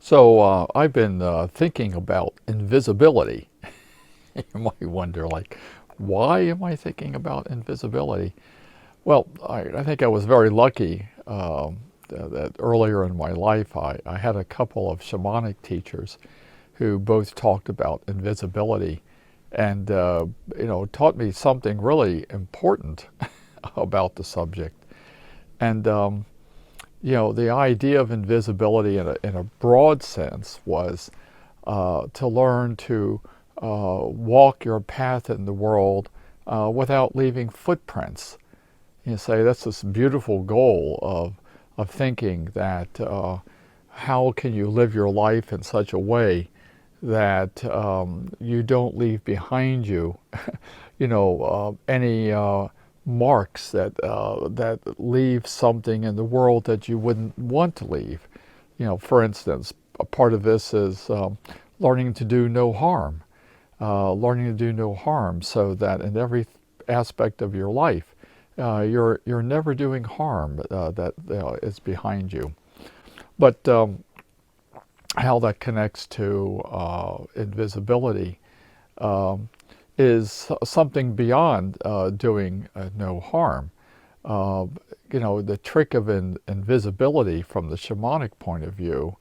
So I've been thinking about invisibility. You might wonder, like, why am I thinking about invisibility? Well, I think I was very lucky that earlier in my life I had a couple of shamanic teachers who both talked about invisibility and taught me something really important about the subject. And the idea of invisibility in a broad sense was to learn to walk your path in the world without leaving footprints. You say that's this beautiful goal of thinking that how can you live your life in such a way that you don't leave behind you, any marks that leave something in the world that you wouldn't want to leave. For instance, a part of this is learning to do no harm, learning to do no harm, so that in every aspect of your life, you're never doing harm that is behind you. But how that connects to invisibility is something beyond doing no harm. The trick of invisibility from the shamanic point of view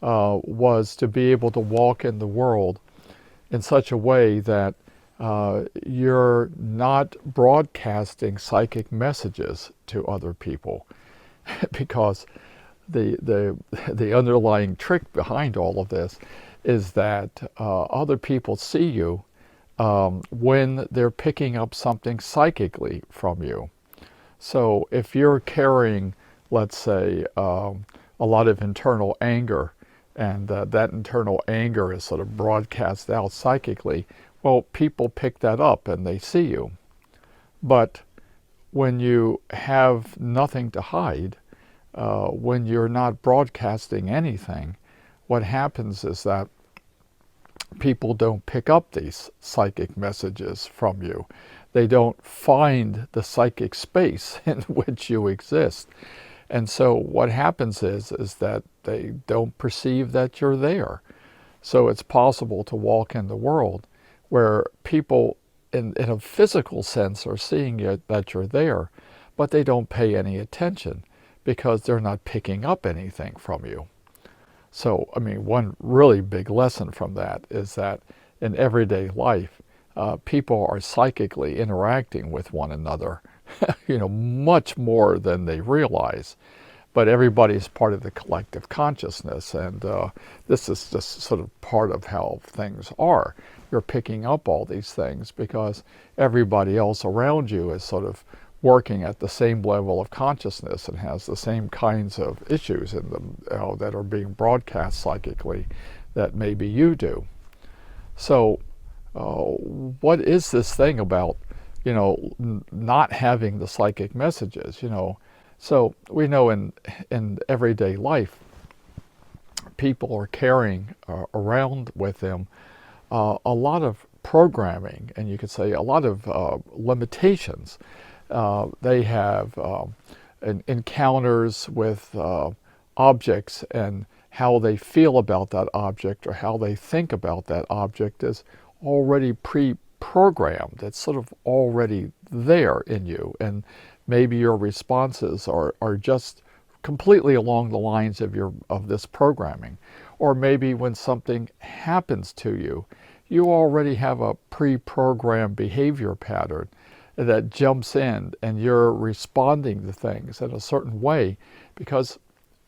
was to be able to walk in the world in such a way that you're not broadcasting psychic messages to other people, because the underlying trick behind all of this is that other people see you when they're picking up something psychically from you. So if you're carrying, let's say, a lot of internal anger, and that internal anger is sort of broadcast out psychically, well, people pick that up and they see you. But when you have nothing to hide, when you're not broadcasting anything, what happens is that people don't pick up these psychic messages from you. They don't find the psychic space in which you exist. And so what happens is that they don't perceive that you're there. So it's possible to walk in the world where people in a physical sense are seeing you, that you're there, but they don't pay any attention because they're not picking up anything from you. So, I mean, one really big lesson from that is that in everyday life, people are psychically interacting with one another, much more than they realize. But everybody's part of the collective consciousness, and this is just sort of part of how things are. You're picking up all these things because everybody else around you is sort of working at the same level of consciousness and has the same kinds of issues in them that are being broadcast psychically that maybe you do. So what is this thing about, not having the psychic messages, So we know in everyday life, people are carrying around with them a lot of programming, and you could say a lot of limitations. They have encounters with objects, and how they feel about that object or how they think about that object is already pre-programmed. It's sort of already there in you, and maybe your responses are just completely along the lines of this programming. Or maybe when something happens to you, you already have a pre-programmed behavior pattern that jumps in, and you're responding to things in a certain way because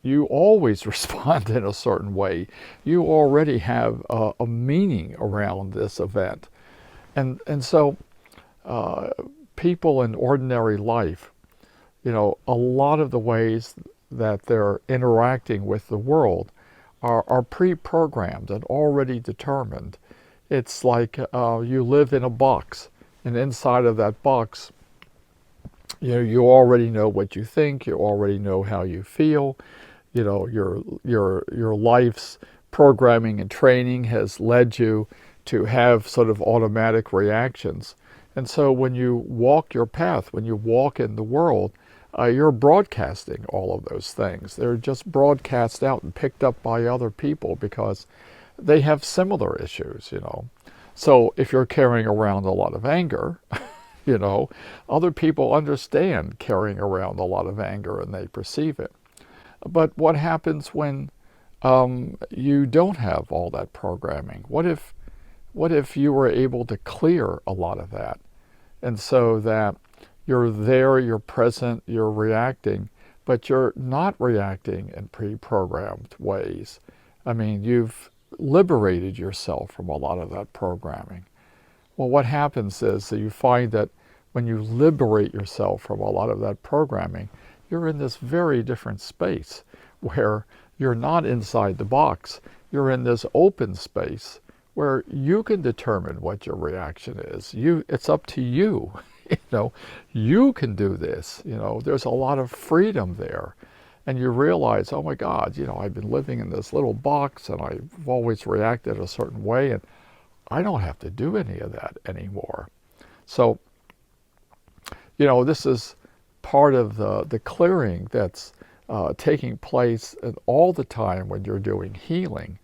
you always respond in a certain way. You already have a meaning around this event. And so people in ordinary life, a lot of the ways that they're interacting with the world are pre-programmed and already determined. It's like you live in a box, and inside of that box, you already know what you think, you already know how you feel. Your life's programming and training has led you to have sort of automatic reactions. And so when you walk your path, when you walk in the world, you're broadcasting all of those things. They're just broadcast out and picked up by other people because they have similar issues, you know. So if you're carrying around a lot of anger, you know, other people understand carrying around a lot of anger and they perceive it. But what happens when you don't have all that programming? What if you were able to clear a lot of that? And so that you're there, you're present, you're reacting, but you're not reacting in pre-programmed ways. I mean, you've liberated yourself from a lot of that programming. Well, what happens is that you find that when you liberate yourself from a lot of that programming, you're in this very different space where you're not inside the box. You're in this open space where you can determine what your reaction is. It's up to you. You know, you can do this. You know, there's a lot of freedom there. And you realize, oh my God, you know, I've been living in this little box and I've always reacted a certain way, and I don't have to do any of that anymore. So, you know, this is part of the clearing that's taking place all the time when you're doing healing,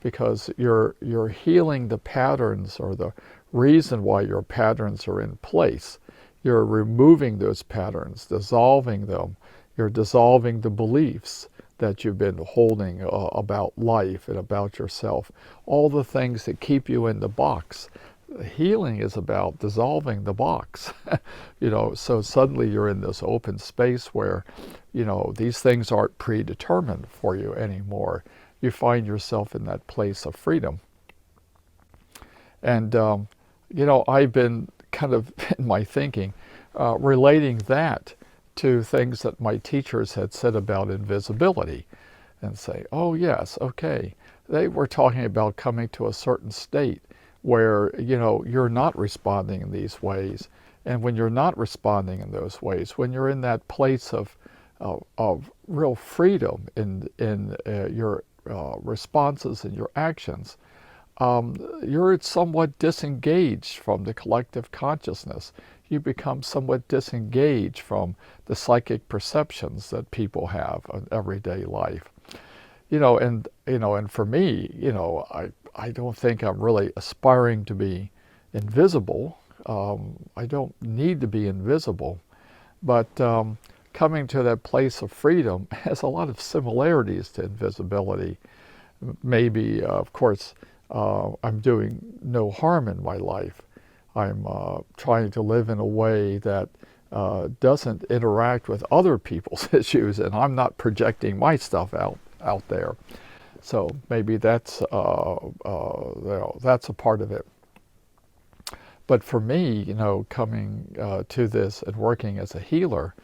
because you're healing the patterns or the reason why your patterns are in place. You're removing those patterns, dissolving them. You're dissolving the beliefs that you've been holding about life and about yourself, all the things that keep you in the box. Healing is about dissolving the box, you know, so suddenly you're in this open space where, you know, these things aren't predetermined for you anymore. You find yourself in that place of freedom. And, you know, I've been kind of, in my thinking, relating that to things that my teachers had said about invisibility, and say, oh yes, okay, they were talking about coming to a certain state where, you know, you're not responding in these ways. And when you're not responding in those ways, when you're in that place of real freedom in your responses and your actions, you're somewhat disengaged from the collective consciousness. You become somewhat disengaged from the psychic perceptions that people have in everyday life. You know, and for me, you know, I don't think I'm really aspiring to be invisible. I don't need to be invisible, but coming to that place of freedom has a lot of similarities to invisibility. Maybe, of course, I'm doing no harm in my life. I'm trying to live in a way that doesn't interact with other people's issues, and I'm not projecting my stuff out there. So maybe that's you know, that's a part of it. But for me, you know, coming to this and working as a healer,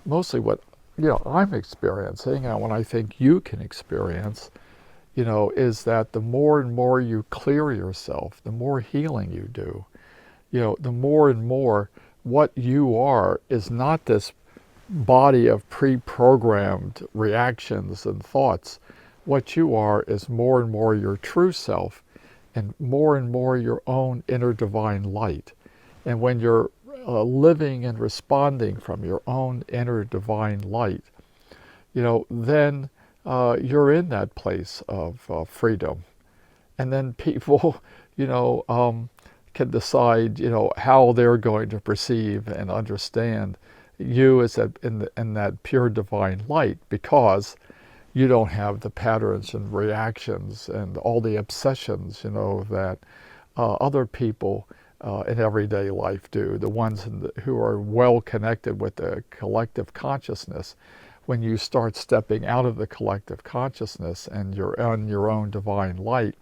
mostly what, you know, I'm experiencing, and what I think you can experience, you know, is that the more and more you clear yourself, the more healing you do. You know, the more and more what you are is not this body of pre-programmed reactions and thoughts. What you are is more and more your true self, and more your own inner divine light. And when you're living and responding from your own inner divine light, you know, then you're in that place of freedom. And then people, you know, can decide, you know, how they're going to perceive and understand you as in that pure divine light, because you don't have the patterns and reactions and all the obsessions, you know, that other people in everyday life do, the ones who are well connected with the collective consciousness. When you start stepping out of the collective consciousness and you're on your own divine light,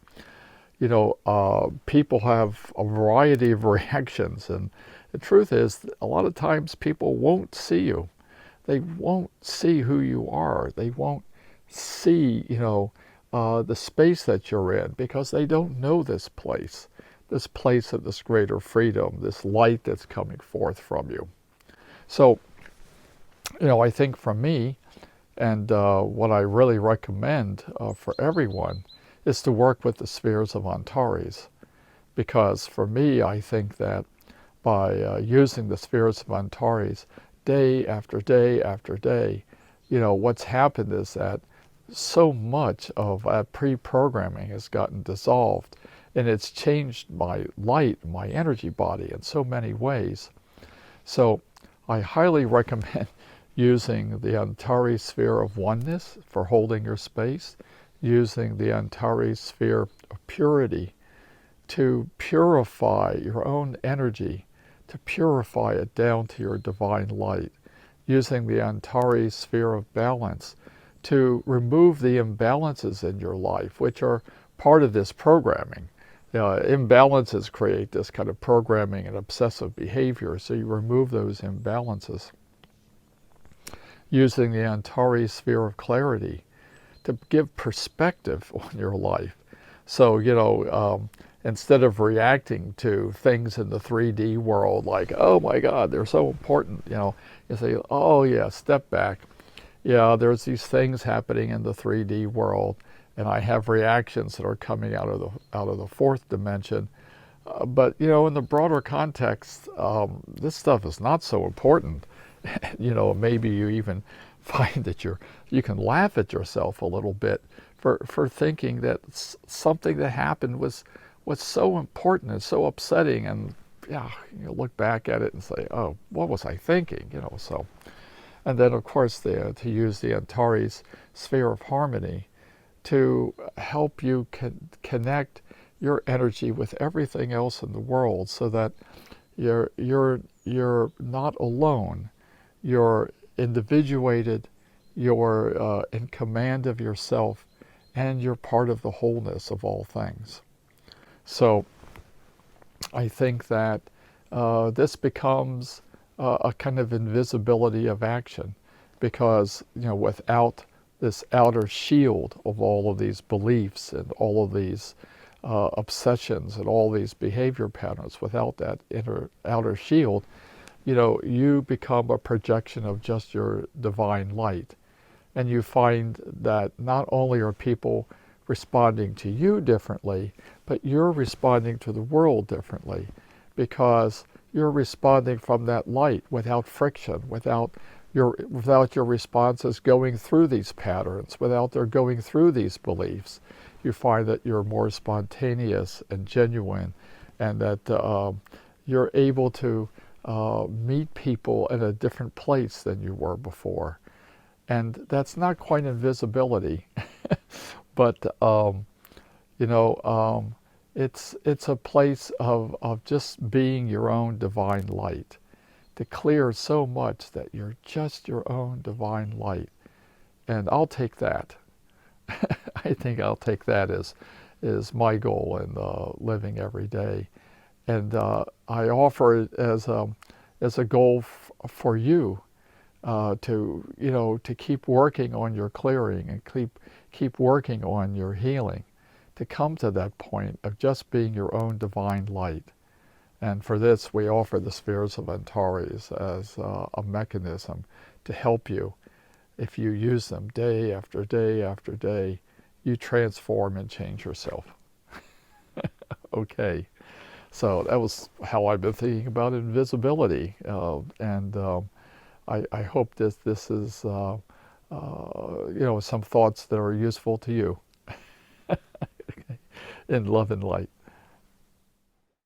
you know, people have a variety of reactions, and the truth is, a lot of times people won't see you. They won't see who you are. They won't see, you know, the space that you're in, because they don't know this place of this greater freedom, this light that's coming forth from you. So, you know, I think for me, and what I really recommend for everyone, is to work with the spheres of Antares. Because for me, I think that by using the spheres of Antares, day after day after day, what's happened is that so much of that pre-programming has gotten dissolved, and it's changed my light, my energy body in so many ways. So I highly recommend using the Antares sphere of oneness for holding your space, using the Antares sphere of purity to purify your own energy, to purify it down to your divine light, using the Antares sphere of balance to remove the imbalances in your life, which are part of this programming. Imbalances create this kind of programming and obsessive behavior, so you remove those imbalances. Using the Antares sphere of clarity to give perspective on your life. So, instead of reacting to things in the 3D world like, oh my God, they're so important, you say, oh yeah, step back. Yeah, there's these things happening in the 3D world, and I have reactions that are coming out of the fourth dimension. But in the broader context, this stuff is not so important. Maybe you even find that you can laugh at yourself a little bit for thinking that something that happened was so important and so upsetting, and you look back at it and say, oh, what was I thinking? So. And then, of course, to use the Antares sphere of harmony to help you connect your energy with everything else in the world, so that you're not alone. You're individuated. You're in command of yourself, and you're part of the wholeness of all things. So, I think that this becomes a kind of invisibility of action, because without this outer shield of all of these beliefs and all of these obsessions and all these behavior patterns, without that outer shield, you become a projection of just your divine light. And you find that not only are people responding to you differently, but you're responding to the world differently, because you're responding from that light without friction, without your responses going through these patterns, without their going through these beliefs. You find that you're more spontaneous and genuine, and that you're able to meet people in a different place than you were before. And that's not quite invisibility, but it's a place of just being your own divine light, to clear so much that you're just your own divine light. And I'll take that. I think I'll take that as my goal in living every day. And I offer it as a goal for you to keep working on your clearing, and keep working on your healing, to come to that point of just being your own divine light. And for this, we offer the spheres of Antares as a mechanism to help you. If you use them day after day after day, you transform and change yourself. Okay, so that was how I've been thinking about invisibility, and I hope this is some thoughts that are useful to you. In love and light.